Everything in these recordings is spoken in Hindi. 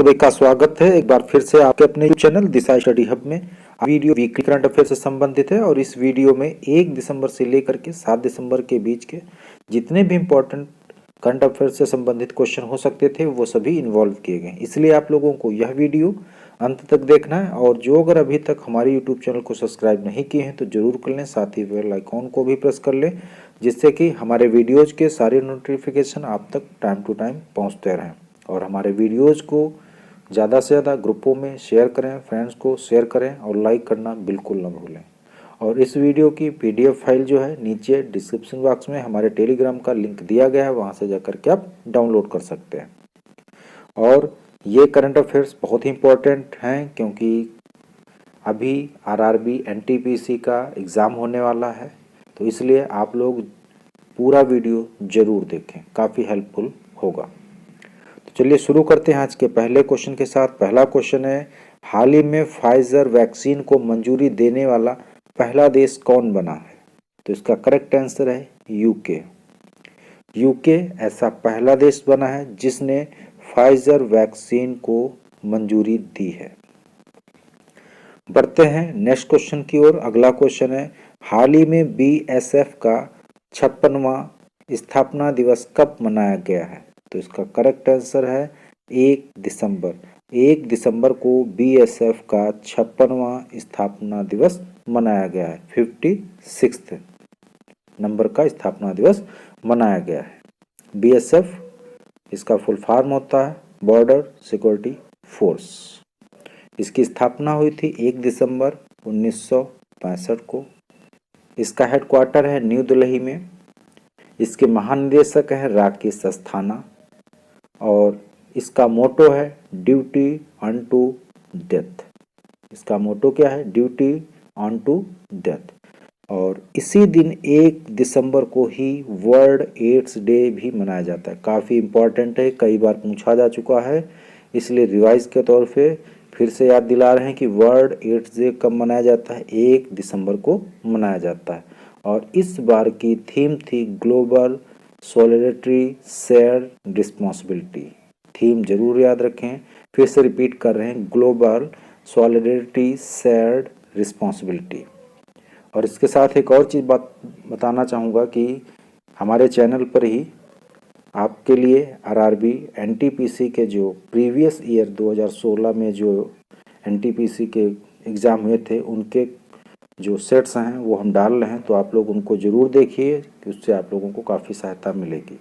सभी का स्वागत है एक बार फिर से आपके अपने चैनल दिशा स्टडी हब में। वीडियो वीकली करंट अफेयर से संबंधित है और इस वीडियो में 1 दिसंबर से लेकर के 7 दिसंबर के बीच के जितने भी इम्पोर्टेंट करंट अफेयर से संबंधित क्वेश्चन हो सकते थे वो सभी इन्वॉल्व किए गए। इसलिए आप लोगों को यह वीडियो अंत तक देखना है और जो अगर अभी तक हमारे यूट्यूब चैनल को सब्सक्राइब नहीं किए हैं तो जरूर कर लें, साथ ही बेल आइकॉन को भी प्रेस कर लें जिससे कि हमारे वीडियोज़ के सारे नोटिफिकेशन आप तक टाइम टू टाइम पहुँचते रहें। और हमारे वीडियोज़ को ज़्यादा से ज़्यादा ग्रुपों में शेयर करें, फ्रेंड्स को शेयर करें और लाइक करना बिल्कुल न भूलें। और इस वीडियो की पीडीएफ फाइल जो है नीचे डिस्क्रिप्शन बॉक्स में हमारे टेलीग्राम का लिंक दिया गया है, वहाँ से जाकर के आप डाउनलोड कर सकते हैं। और ये करंट अफेयर्स बहुत ही इम्पोर्टेंट हैं क्योंकि अभी आरआरबी एनटीपीसी का एग्ज़ाम होने वाला है, तो इसलिए आप लोग पूरा वीडियो ज़रूर देखें, काफ़ी हेल्पफुल होगा। चलिए शुरू करते हैं आज के पहले क्वेश्चन के साथ। पहला क्वेश्चन है, हाल ही में फाइजर वैक्सीन को मंजूरी देने वाला पहला देश कौन बना है? तो इसका करेक्ट आंसर है यूके। यूके ऐसा पहला देश बना है जिसने फाइजर वैक्सीन को मंजूरी दी है। बढ़ते हैं नेक्स्ट क्वेश्चन की ओर। अगला क्वेश्चन है, हाल ही में बीएसएफ का 56वां स्थापना दिवस कब मनाया गया है? तो इसका करेक्ट आंसर है 1 दिसंबर। 1 दिसंबर को बीएसएफ का 56वां स्थापना दिवस मनाया गया है। 56 नंबर का स्थापना दिवस मनाया गया है। बीएसएफ इसका फुल फॉर्म होता है बॉर्डर सिक्योरिटी फोर्स। इसकी स्थापना हुई थी 1 दिसंबर 1965 को। इसका हेडक्वार्टर है न्यू दिल्ली में। इसके महानिदेशक हैं राकेश अस्थाना और इसका मोटो है ड्यूटी ऑन टू डेथ। इसका मोटो क्या है? Duty on to death. और इसी दिन 1 दिसंबर को ही वर्ल्ड एड्स डे भी मनाया जाता है। काफ़ी इम्पोर्टेंट है, कई बार पूछा जा चुका है, इसलिए रिवाइज के तौर पे फिर से याद दिला रहे हैं कि वर्ल्ड एड्स डे कब मनाया जाता है? 1 दिसंबर को मनाया जाता है। और इस बार की थीम थी global solidarity share responsibility. Theme जरूर याद रखें, फिर से रिपीट कर रहे हैं, ग्लोबल सॉलिडेरिटी शेयर रिस्पॉन्सिबिलिटी। और इसके साथ एक और चीज़ बताना चाहूँगा कि हमारे चैनल पर ही आपके लिए आरआरबी एनटीपीसी के जो प्रीवियस ईयर 2016 में जो एनटीपीसी के एग्ज़ाम हुए थे उनके जो सेट्स हैं वो हम डाल रहे हैं, तो आप लोग उनको ज़रूर देखिए कि उससे आप लोगों को काफ़ी सहायता मिलेगी।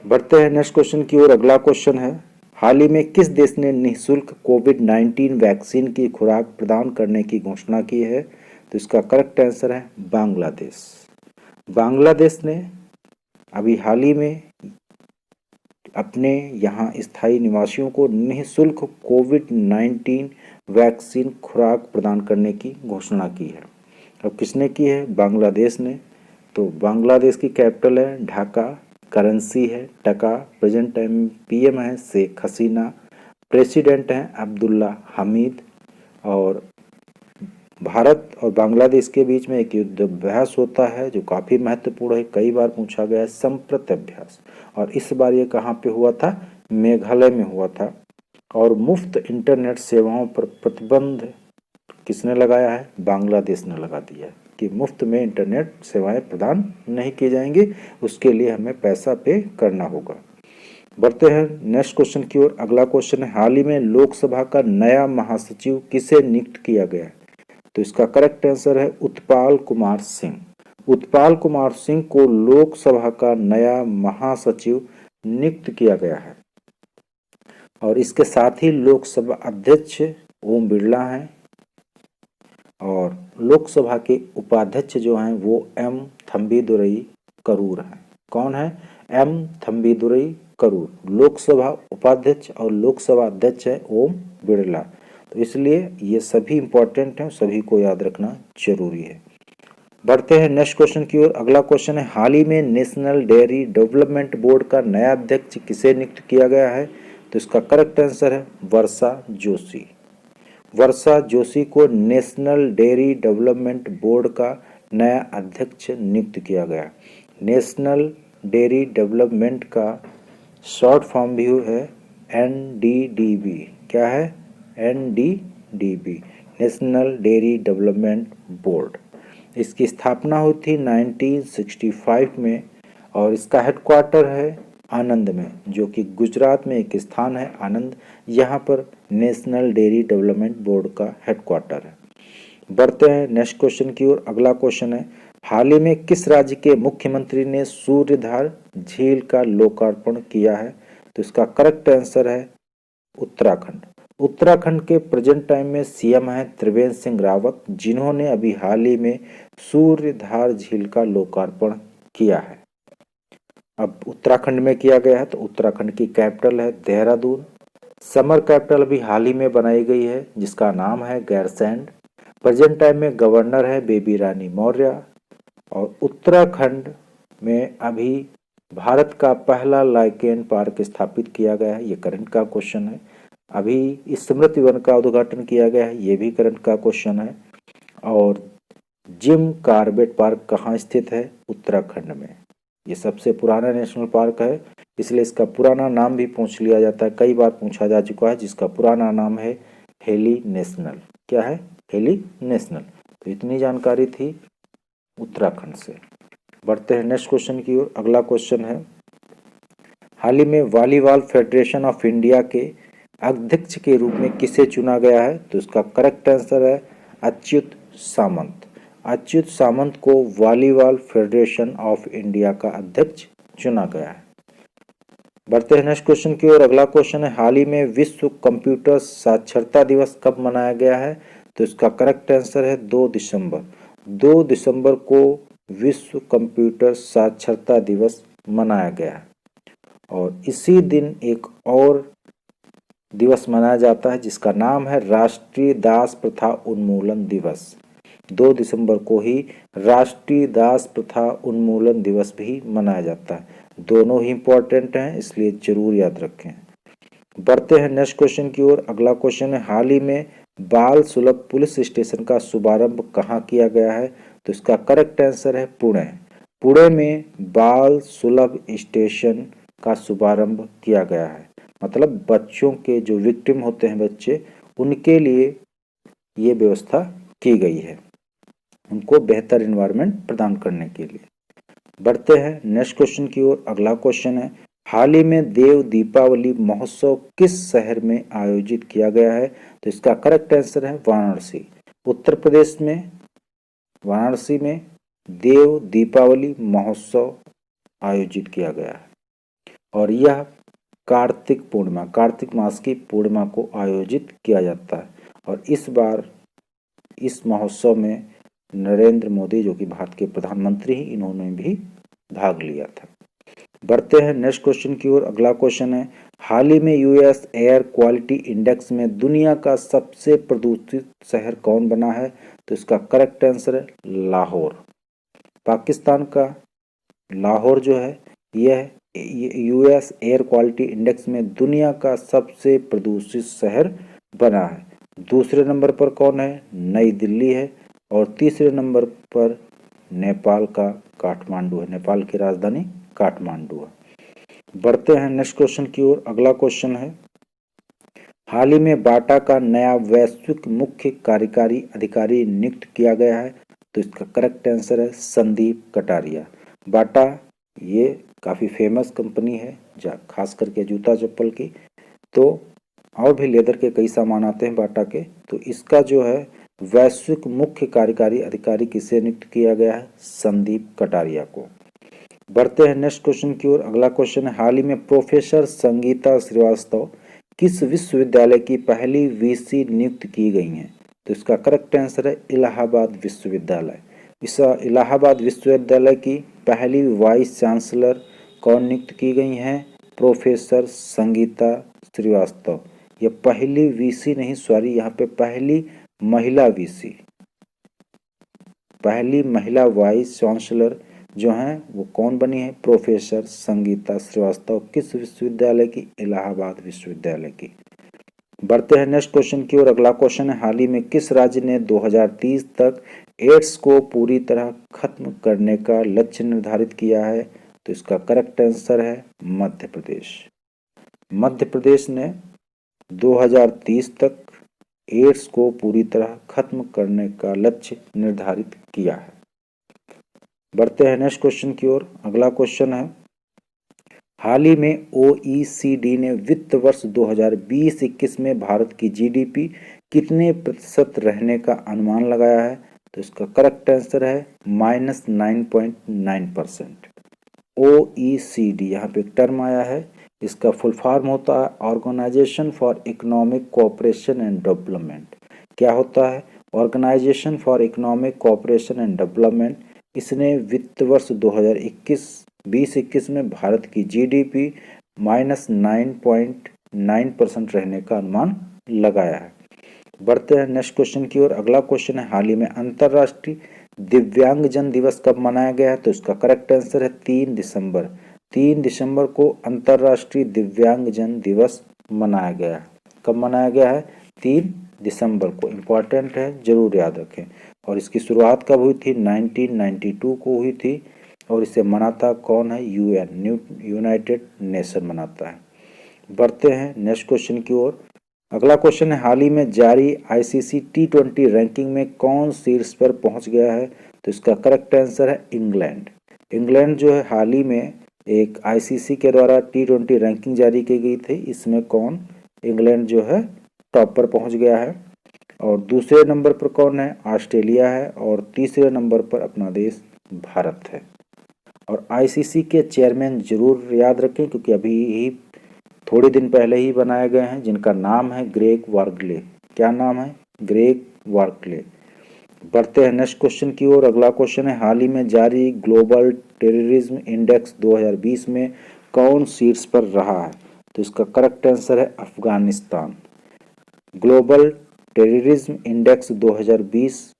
बढ़ते हैं नेक्स्ट क्वेश्चन की ओर। अगला क्वेश्चन है, हाल ही में किस देश ने निःशुल्क कोविड-19 वैक्सीन की खुराक प्रदान करने की घोषणा की है? तो इसका करेक्ट आंसर है बांग्लादेश। बांग्लादेश ने अभी हाल ही में अपने यहाँ स्थायी निवासियों को निःशुल्क कोविड-19 वैक्सीन खुराक प्रदान करने की घोषणा की है। अब किसने की है? बांग्लादेश ने। तो बांग्लादेश की कैपिटल है ढाका, करेंसी है टका, प्रेजेंट टाइम पीएम है शेख हसीना, प्रेसिडेंट हैं अब्दुल्ला हमीद। और भारत और बांग्लादेश के बीच में एक युद्धाभ्यास होता है जो काफ़ी महत्वपूर्ण है, कई बार पूछा गया है, संप्रत अभ्यास। और इस बार ये कहाँ पे हुआ था? मेघालय में हुआ था। और मुफ्त इंटरनेट सेवाओं पर प्रतिबंध किसने लगाया है? बांग्लादेश ने लगा दिया है कि मुफ्त में इंटरनेट सेवाएं प्रदान नहीं की जाएंगी, उसके लिए हमें पैसा पे करना होगा। बढ़ते हैं नेक्स्ट क्वेश्चन की ओर। अगला क्वेश्चन है, हाल ही में लोकसभा का नया महासचिव किसे नियुक्त किया गया है? तो इसका करेक्ट आंसर है उत्पाल कुमार सिंह। उत्पाल कुमार सिंह को लोकसभा का नया महासचिव नियुक्त किया गया है। और इसके साथ ही लोकसभा अध्यक्ष ओम बिरला हैं और लोकसभा के उपाध्यक्ष जो हैं वो एम थम्बीदुरई करूर हैं। कौन है? एम थम्बीदुरई करूर लोकसभा उपाध्यक्ष और लोकसभा अध्यक्ष है ओम बिरला। तो इसलिए ये सभी इंपॉर्टेंट हैं, सभी को याद रखना जरूरी है। बढ़ते हैं नेक्स्ट क्वेश्चन की ओर। अगला क्वेश्चन है, हाल ही में नेशनल डेयरी डेवलपमेंट बोर्ड का नया अध्यक्ष किसे नियुक्त किया गया है? तो इसका करेक्ट आंसर है वर्षा जोशी। वर्षा जोशी को नेशनल डेयरी डेवलपमेंट बोर्ड का नया अध्यक्ष नियुक्त किया गया। नेशनल डेयरी डेवलपमेंट का शॉर्ट फॉर्म भी है NDDB, क्या है? NDDB, national dairy development board. इसकी स्थापना हुई थी 1965 में और इसका हेडक्वार्टर है आनंद में, जो कि गुजरात में एक स्थान है आनंद। यहाँ पर नेशनल डेयरी डेवलपमेंट बोर्ड का हेडक्वार्टर है। बढ़ते हैं नेक्स्ट क्वेश्चन की ओर। अगला क्वेश्चन है, हाल ही में किस राज्य के मुख्यमंत्री ने सूर्यधार झील का लोकार्पण किया है? तो इसका करेक्ट आंसर है उत्तराखंड। उत्तराखंड के प्रेजेंट टाइम में सीएम हैं त्रिवेंद्र सिंह रावत, जिन्होंने अभी हाल ही में सूर्यधार झील का लोकार्पण किया है। अब उत्तराखंड में किया गया है तो उत्तराखंड की कैपिटल है देहरादून। समर कैपिटल अभी हाल ही में बनाई गई है जिसका नाम है गैरसैंड। प्रेजेंट टाइम में गवर्नर है बेबी रानी मौर्य। और उत्तराखंड में अभी भारत का पहला लाइकेन पार्क स्थापित किया गया है, ये करंट का क्वेश्चन है। अभी इस स्मृति वन का उद्घाटन किया गया है, ये भी करंट का क्वेश्चन है। और जिम कॉर्बेट पार्क कहाँ स्थित है? उत्तराखंड में। ये सबसे पुराना नेशनल पार्क है, इसलिए इसका पुराना नाम भी पूछ लिया जाता है, कई बार पूछा जा चुका है, जिसका पुराना नाम है हेली नेशनल। क्या है? Heli national. तो इतनी जानकारी थी उत्तराखंड से। बढ़ते हैं नेक्स्ट क्वेश्चन की ओर। अगला क्वेश्चन है, हाल ही में वॉलीबॉल फेडरेशन ऑफ इंडिया के अध्यक्ष के रूप में किसे चुना गया है? तो इसका करेक्ट आंसर है अच्युत सामंत। अच्युत सामंत को वॉलीबॉल फेडरेशन ऑफ इंडिया का अध्यक्ष चुना गया है। बढ़ते हैं नेक्स्ट क्वेश्चन की ओर। अगला क्वेश्चन है, हाल ही में विश्व कंप्यूटर साक्षरता दिवस कब मनाया गया है? तो इसका करेक्ट आंसर है 2 दिसंबर। 2 दिसंबर को विश्व कंप्यूटर साक्षरता दिवस मनाया गया है। और इसी दिन एक और दिवस मनाया जाता है जिसका नाम है राष्ट्रीय दास प्रथा उन्मूलन दिवस। 2 दिसंबर को ही राष्ट्रीय दास प्रथा उन्मूलन दिवस भी मनाया जाता है। दोनों ही इंपॉर्टेंट हैं, इसलिए जरूर याद रखें। बढ़ते हैं नेक्स्ट क्वेश्चन की ओर। अगला क्वेश्चन है, हाल ही में बाल सुलभ पुलिस स्टेशन का शुभारंभ कहाँ किया गया है? तो इसका करेक्ट आंसर है पुणे। पुणे में बाल सुलभ स्टेशन का शुभारंभ किया गया है। मतलब बच्चों के जो विक्टिम होते हैं बच्चे, उनके लिए ये व्यवस्था की गई है, उनको बेहतर एनवायरनमेंट प्रदान करने के लिए। बढ़ते हैं नेक्स्ट क्वेश्चन की ओर। अगला क्वेश्चन है, हाल ही में देव दीपावली महोत्सव किस शहर में आयोजित किया गया है? तो इसका करेक्ट आंसर है वाराणसी। उत्तर प्रदेश में वाराणसी में देव दीपावली महोत्सव आयोजित किया गया है और यह कार्तिक मास की पूर्णिमा को आयोजित किया जाता है। और इस बार इस महोत्सव में नरेंद्र मोदी, जो कि भारत के प्रधानमंत्री हैं, इन्होंने भी भाग लिया था। बढ़ते हैं नेक्स्ट क्वेश्चन की ओर। अगला क्वेश्चन है, हाल ही में यूएस एयर क्वालिटी इंडेक्स में दुनिया का सबसे प्रदूषित शहर कौन बना है? तो इसका करेक्ट आंसर है लाहौर। पाकिस्तान का लाहौर जो है यह यूएस एयर क्वालिटी इंडेक्स में दुनिया का सबसे प्रदूषित शहर बना है। दूसरे नंबर पर कौन है? नई दिल्ली है। और तीसरे नंबर पर नेपाल का काठमांडू है, नेपाल की राजधानी काठमांडू है। बढ़ते हैं नेक्स्ट क्वेश्चन की ओर। अगला क्वेश्चन है, हाल ही में बाटा का नया वैश्विक मुख्य कार्यकारी अधिकारी नियुक्त किया गया है। तो इसका करेक्ट आंसर है संदीप कटारिया। बाटा ये काफ़ी फेमस कंपनी है, खास करके जूता चप्पल की, तो और भी लेदर के कई सामान आते हैं बाटा के। तो इसका जो है वैश्विक मुख्य कार्यकारी अधिकारी किसे नियुक्त किया गया है? संदीप कटारिया को। बढ़ते हैं नेक्स्ट क्वेश्चन की ओर। अगला क्वेश्चन है, हाल ही में प्रोफेसर संगीता श्रीवास्तव किस विश्वविद्यालय की पहली वीसी नियुक्त की गई हैं? तो इसका करेक्ट आंसर है इलाहाबाद विश्वविद्यालय। इस इलाहाबाद विश्वविद्यालय की पहली वाइस चांसलर कौन नियुक्त की गई हैं? प्रोफेसर संगीता श्रीवास्तव। ये पहली वीसी नहीं, सॉरी, यहाँ पे पहली महिला वीसी, पहली महिला वाइस चांसलर जो हैं वो कौन बनी है? प्रोफेसर संगीता श्रीवास्तव। किस विश्वविद्यालय की? इलाहाबाद विश्वविद्यालय की। बढ़ते हैं नेक्स्ट क्वेश्चन की ओर। अगला क्वेश्चन है, हाल ही में किस राज्य ने 2030 तक एड्स को पूरी तरह खत्म करने का लक्ष्य निर्धारित किया है? तो इसका करेक्ट आंसर है मध्य प्रदेश। मध्य प्रदेश ने 2030 तक एड्स को पूरी तरह खत्म करने का लक्ष्य निर्धारित किया है। बढ़ते हैं नेक्स्ट क्वेश्चन की ओर। अगला क्वेश्चन है, हाल ही में OECD ने वित्त वर्ष 2020-21 में भारत की जीडीपी कितने प्रतिशत रहने का अनुमान लगाया है? तो इसका करेक्ट आंसर है -9.9%। OECD यहाँ पे एक टर्म आया है, इसका फुल फॉर्म होता है organization for economic cooperation and development. क्या होता है? Organization for economic cooperation and development. इसने वित्त वर्ष 2021 में भारत की जीडीपी -9.9% रहने का अनुमान लगाया है। बढ़ते हैं नेक्स्ट क्वेश्चन की ओर। अगला क्वेश्चन है, हाल ही में अंतर्राष्ट्रीय दिव्यांगजन दिवस कब मनाया गया है? तो इसका करेक्ट आंसर है 3 दिसंबर। 3 दिसंबर को अंतर्राष्ट्रीय दिव्यांगजन दिवस मनाया गया है। कब मनाया गया है? 3 दिसंबर को। इम्पॉर्टेंट है, जरूर याद रखें। और इसकी शुरुआत कब हुई थी? 1992 को हुई थी। और इसे मनाता कौन है? UN, यूनाइटेड नेशन मनाता है। बढ़ते हैं नेक्स्ट क्वेश्चन की ओर। अगला क्वेश्चन है, हाल ही में जारी ICC T20 रैंकिंग में कौन शीर्ष पर पहुंच गया है? तो इसका करेक्ट आंसर है इंग्लैंड। इंग्लैंड जो है हाल ही में एक ICC के द्वारा T20 रैंकिंग जारी की गई थी, इसमें कौन? इंग्लैंड जो है टॉप पर पहुंच गया है। और दूसरे नंबर पर कौन है? ऑस्ट्रेलिया है। और तीसरे नंबर पर अपना देश भारत है। और ICC के चेयरमैन जरूर याद रखें, क्योंकि अभी ही थोड़े दिन पहले ही बनाए गए हैं, जिनका नाम है ग्रेग वार्गले। क्या नाम है? ग्रेग वार्गले। बढ़ते हैं नेक्स्ट क्वेश्चन की ओर। अगला क्वेश्चन है, हाल ही में जारी ग्लोबल टेररिज्म इंडेक्स 2020 में कौन शीर्ष पर रहा है? तो इसका करेक्ट आंसर है अफगानिस्तान। ग्लोबल टेररिज्म इंडेक्स 2020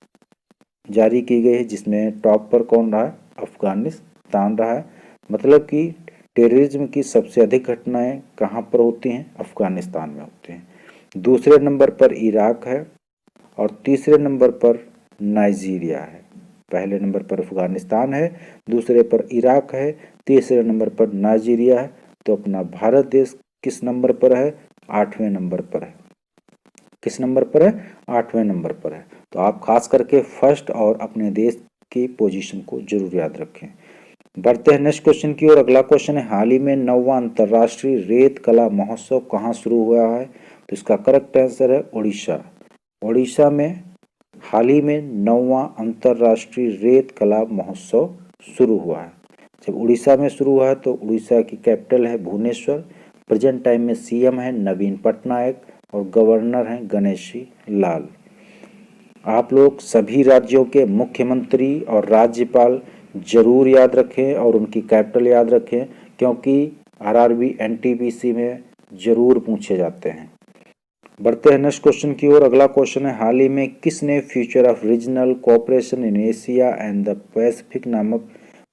जारी की गई है, जिसमें टॉप पर कौन रहा है? अफगानिस्तान रहा है। मतलब कि टेररिज्म की सबसे अधिक घटनाएं कहाँ पर होती हैं? अफगानिस्तान में होती हैं। दूसरे नंबर पर इराक है और तीसरे नंबर पर नाइजीरिया है। पहले नंबर पर अफगानिस्तान है, दूसरे पर इराक है, तीसरे नंबर पर नाइजीरिया है। तो अपना भारत देश किस नंबर पर है? 8वें नंबर पर है। किस नंबर पर है? 8वें नंबर पर है। तो आप खास करके फर्स्ट और अपने देश की पोजीशन को जरूर याद रखें। बढ़ते हैं नेक्स्ट क्वेश्चन की ओर। अगला क्वेश्चन है, हाल ही में 9वां अंतर्राष्ट्रीय रेत कला महोत्सव कहाँ शुरू हुआ है? तो इसका करेक्ट आंसर है उड़ीसा। उड़ीसा में हाल ही में 9वां अंतर्राष्ट्रीय रेत कला महोत्सव शुरू हुआ है। जब उड़ीसा में शुरू हुआ है तो उड़ीसा की कैपिटल है भुवनेश्वर। प्रेजेंट टाइम में CM है नवीन पटनायक और गवर्नर हैं गणेशी लाल। आप लोग सभी राज्यों के मुख्यमंत्री और राज्यपाल जरूर याद रखें और उनकी कैपिटल याद रखें, क्योंकि RRB NTPC में जरूर पूछे जाते हैं। बढ़ते हैं नेक्स्ट क्वेश्चन की ओर। अगला क्वेश्चन है, हाल ही में किसने future of regional cooperation in Asia and the Pacific नामक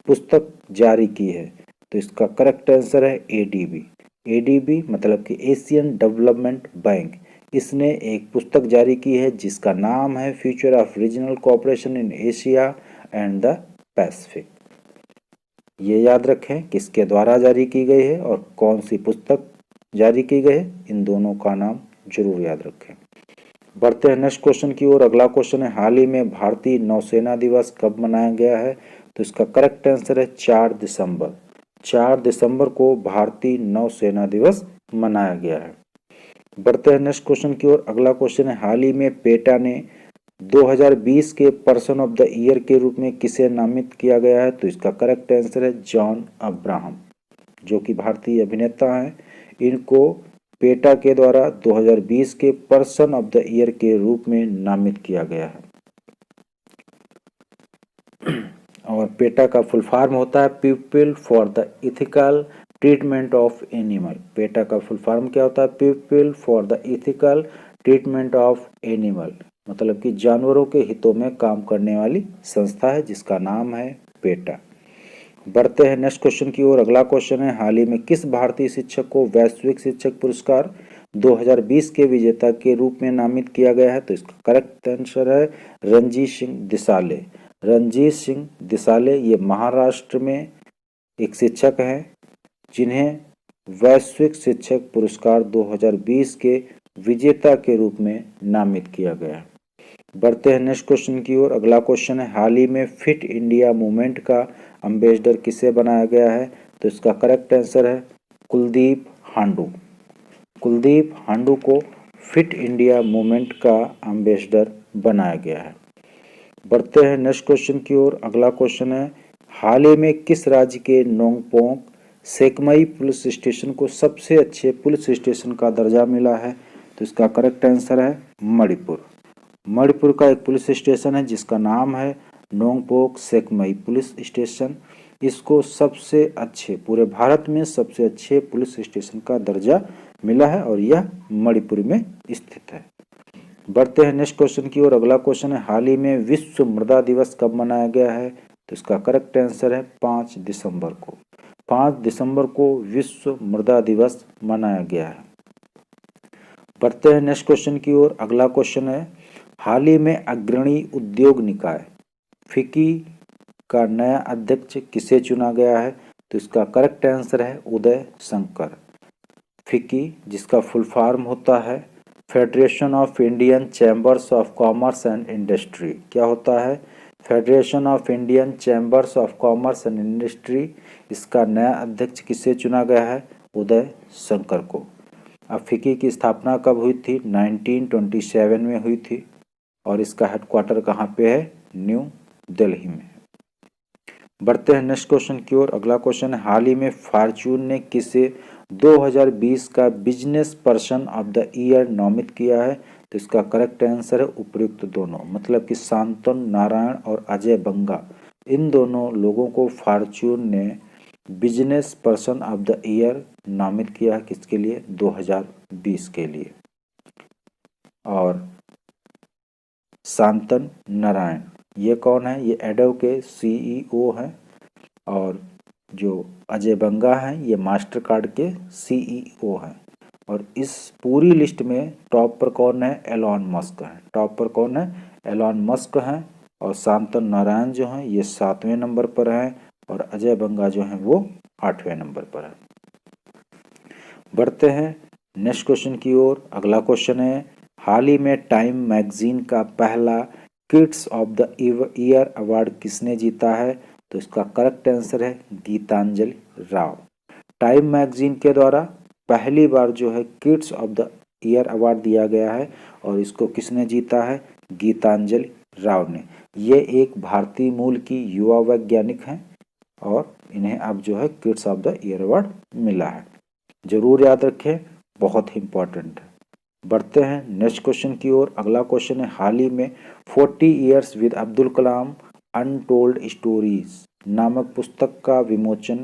पुस्तक जारी की है? तो इसका करेक्ट आंसर है ADB। ADB मतलब कि एशियन डेवलपमेंट बैंक। इसने एक पुस्तक जारी की है जिसका नाम है future of regional cooperation in Asia and the Pacific. ये याद रखें किसके द्वारा जारी की गई है और कौन सी पुस्तक जारी की गई है, इन दोनों का नाम जरूर याद रखें। बढ़ते हैं नेक्स्ट क्वेश्चन की ओर। अगला क्वेश्चन है, हाल ही में भारतीय नौसेना दिवस कब मनाया गया है? तो इसका करेक्ट आंसर है 4 दिसंबर। 4 दिसंबर को भारतीय नौसेना दिवस मनाया गया है। बढ़ते हैं नेक्स्ट क्वेश्चन की ओर। अगला क्वेश्चन है, हाल ही में पेटा ने 2020 के पर्सन ऑफ द ईयर के रूप में किसे नामित किया गया है? तो इसका करेक्ट आंसर है जॉन अब्राहम, जो कि भारतीय अभिनेता हैं। इनको पेटा के द्वारा 2020 के पर्सन ऑफ द ईयर के रूप में नामित किया गया है। और पेटा का फुल फॉर्म होता है people for the ethical treatment of animal. PETA का फुल फॉर्म क्या होता है? People for the ethical treatment of animal, मतलब कि जानवरों के हितों में काम करने वाली संस्था है जिसका नाम है पेटा। बढ़ते हैं नेक्स्ट क्वेश्चन की ओर। अगला क्वेश्चन है, हाल ही में किस भारतीय शिक्षक को वैश्विक शिक्षक पुरस्कार 2020 के विजेता के रूप में नामित किया गया है? तो इसका करेक्ट आंसर है रणजीत सिंह दिसाले। रणजीत सिंह दिसाले ये महाराष्ट्र में एक शिक्षक हैं जिन्हें वैश्विक शिक्षक पुरस्कार 2020 के विजेता के रूप में नामित किया गया है। बढ़ते हैं नेक्स्ट क्वेश्चन की ओर। अगला क्वेश्चन है, हाल ही में फिट इंडिया मूवमेंट का एम्बेसडर किसे बनाया गया है? तो इसका करेक्ट आंसर है कुलदीप हांडू। कुलदीप हांडू को फिट इंडिया मूवमेंट का एम्बेसडर बनाया गया है। बढ़ते हैं नेक्स्ट क्वेश्चन की ओर। अगला क्वेश्चन है, हाल ही में किस राज्य के नोंगपोंग सेकमई पुलिस स्टेशन को सबसे अच्छे पुलिस स्टेशन का दर्जा मिला है? तो इसका करेक्ट आंसर है मणिपुर। मणिपुर का एक पुलिस स्टेशन है जिसका नाम है नोंगपोक सेकमई पुलिस स्टेशन। इसको सबसे अच्छे, पूरे भारत में सबसे अच्छे पुलिस स्टेशन का दर्जा मिला है और यह मणिपुर में स्थित है। बढ़ते हैं नेक्स्ट क्वेश्चन की ओर। अगला क्वेश्चन है, हाल ही में विश्व मृदा दिवस कब मनाया गया है? तो इसका करेक्ट आंसर है 5 दिसंबर को। 5 दिसंबर को विश्व मृदा दिवस मनाया गया है। बढ़ते हैं नेक्स्ट क्वेश्चन की ओर। अगला क्वेश्चन है, हाल ही में अग्रणी उद्योग निकाय फिक्की का नया अध्यक्ष किसे चुना गया है? तो इसका करेक्ट आंसर है उदय शंकर। फिक्की जिसका फुल फॉर्म होता है federation of Indian chambers of commerce and industry. क्या होता है? Federation of Indian chambers of commerce and industry. इसका नया अध्यक्ष किसे चुना गया है? उदय शंकर को। अब फिक्की की स्थापना कब हुई थी? 1927 में हुई थी और इसका हेडक्वार्टर कहाँ पे है? न्यू दिल्ली में। बढ़ते हैं नेक्स्ट क्वेश्चन की ओर। अगला क्वेश्चन है, हाल ही में फॉर्च्यून ने किसे 2020 का business person of the year नामित किया है? तो इसका करेक्ट आंसर है उपयुक्त दोनों, मतलब कि शांतनु नारायण और अजय बंगा, इन दोनों लोगों को फॉर्च्यून ने business person of the year नामित किया है। किसके लिए? 2020 के लिए। और शांतनु नारायण ये कौन है? ये एडो के सीईओ हैं और जो अजय बंगा हैं ये मास्टर कार्ड के सीईओ हैं। और इस पूरी लिस्ट में टॉप पर कौन है? एलॉन मस्क है। टॉप पर कौन है? एलॉन मस्क हैं। और शांतनु नारायण जो हैं ये 7वें नंबर पर हैं और अजय बंगा जो हैं वो 8वें नंबर पर है। बढ़ते हैं नेक्स्ट क्वेश्चन की ओर। अगला क्वेश्चन है, हाल ही में टाइम मैगजीन का पहला kids of the year award किसने जीता है? तो इसका करेक्ट आंसर है गीतांजलि राव। टाइम मैगजीन के द्वारा पहली बार जो है kids of the year award दिया गया है और इसको किसने जीता है? गीतांजलि राव ने। ये एक भारतीय मूल की युवा वैज्ञानिक हैं और इन्हें अब जो है kids of the year award मिला है। जरूर याद रखें, बहुत ही इंपॉर्टेंट है। बढ़ते हैं नेक्स्ट क्वेश्चन की ओर। अगला क्वेश्चन है, हाल ही में 40 years with Abdul Kalam untold stories नामक पुस्तक का विमोचन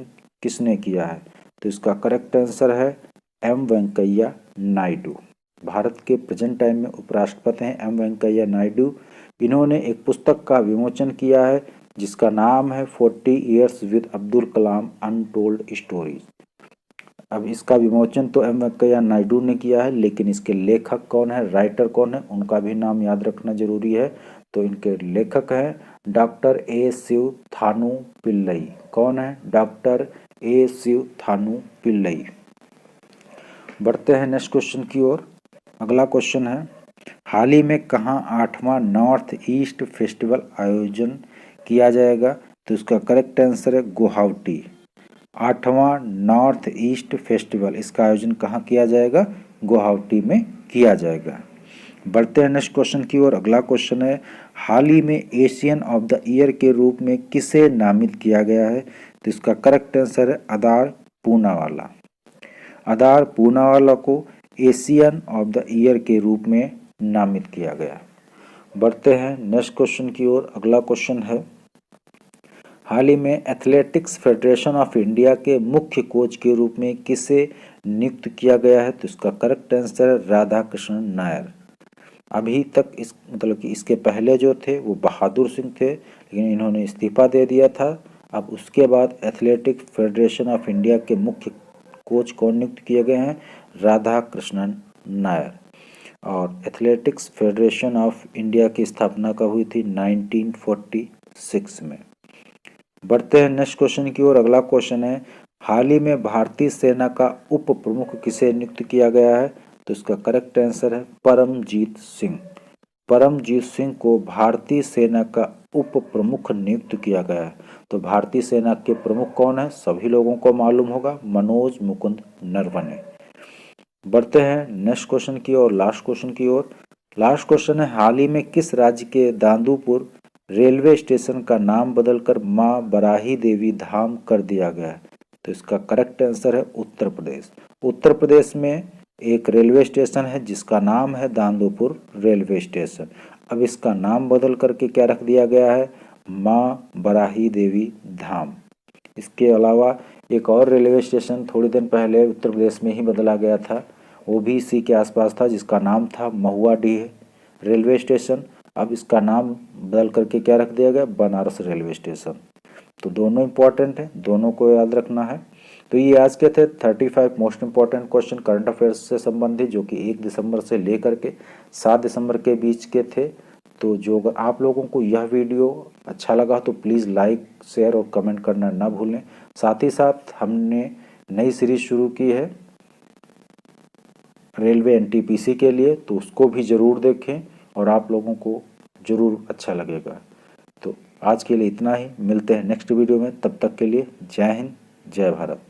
किसने किया है? तो इसका करेक्ट आंसर है एम वेंकैया नायडू। भारत के प्रेजेंट टाइम में उपराष्ट्रपति हैं एम वेंकैया नायडू। इन्होंने एक पुस्तक का विमोचन किया है जिसका नाम है 40 years with Abdul Kalam untold stories. अब इसका विमोचन तो एम वेंकैया नायडू ने किया है, लेकिन इसके लेखक कौन है, राइटर कौन है, उनका भी नाम याद रखना जरूरी है। तो इनके लेखक हैं डॉक्टर ए शिव थानु पिल्लई। कौन है? Doctor A Siva Thanu Pillai. बढ़ते हैं नेक्स्ट क्वेश्चन की ओर। अगला क्वेश्चन है, हाल ही में कहाँ 8वां नॉर्थ ईस्ट फेस्टिवल आयोजन किया जाएगा? तो इसका करेक्ट आंसर है गुवाहाटी। 8वां नॉर्थ ईस्ट फेस्टिवल, इसका आयोजन कहाँ किया जाएगा? गुवाहाटी में किया जाएगा। बढ़ते हैं नेक्स्ट क्वेश्चन की ओर। अगला क्वेश्चन है, हाल ही में एशियन ऑफ द ईयर के रूप में किसे नामित किया गया है? तो इसका करेक्ट आंसर है अदार पूनावाला। अदार पूनावाला को एशियन ऑफ द ईयर के रूप में नामित किया गया। बढ़ते हैं नेक्स्ट क्वेश्चन की ओर। अगला क्वेश्चन है, हाल ही में एथलेटिक्स फेडरेशन ऑफ इंडिया के मुख्य कोच के रूप में किसे नियुक्त किया गया है? तो इसका करेक्ट आंसर है राधा कृष्णन नायर। अभी तक मतलब कि इसके पहले जो थे वो बहादुर सिंह थे, लेकिन इन्होंने इस्तीफा दे दिया था। अब उसके बाद एथलेटिक्स फेडरेशन ऑफ इंडिया के मुख्य कोच कौन नियुक्त किए गए हैं? राधा कृष्णन नायर। और एथलेटिक्स फेडरेशन ऑफ इंडिया की स्थापना कब हुई थी? 1946 में। बढ़ते हैं नेक्स्ट क्वेश्चन की ओर। अगला क्वेश्चन है, हाल ही में भारतीय सेना का उप प्रमुख किसे नियुक्त किया गया है? तो इसका करेक्ट आंसर है परमजीत सिंह। परमजीत सिंह को भारतीय सेना का उप प्रमुख नियुक्त किया गया है। तो भारतीय सेना के प्रमुख कौन है? सभी लोगों को मालूम होगा, मनोज मुकुंद नरवणे। बढ़ते हैं नेक्स्ट क्वेश्चन की ओर, लास्ट क्वेश्चन की ओर। लास्ट क्वेश्चन है, हाल ही में किस राज्य के दांदूपुर रेलवे स्टेशन का नाम बदलकर मां बराही देवी धाम कर दिया गया है? तो इसका करेक्ट आंसर है उत्तर प्रदेश। उत्तर प्रदेश में एक रेलवे स्टेशन है जिसका नाम है दांदूपुर रेलवे स्टेशन। अब इसका नाम बदल करके क्या रख दिया गया है? मां बराही देवी धाम। इसके अलावा एक और रेलवे स्टेशन थोड़ी दिन पहले उत्तर प्रदेश में ही बदला गया था, वो भी इसी के आसपास था, जिसका नाम था महुआडीह रेलवे स्टेशन। अब इसका नाम बदल करके क्या रख दिया गया? Banaras railway station. तो दोनों इम्पॉर्टेंट है, दोनों को याद रखना है। तो ये आज के थे 35 most important question current affairs से संबंधित, जो कि 1 दिसंबर से लेकर के 7 दिसंबर के बीच के थे। तो जो अगर आप लोगों को यह वीडियो अच्छा लगा तो प्लीज़ लाइक, शेयर और कमेंट करना ना भूलें। साथ ही साथ हमने नई सीरीज शुरू की है रेलवे एनटीपीसी के लिए, तो उसको भी ज़रूर देखें और आप लोगों को ज़रूर अच्छा लगेगा। तो आज के लिए इतना ही, मिलते हैं नेक्स्ट वीडियो में, तब तक के लिए जय हिंद, जय भारत।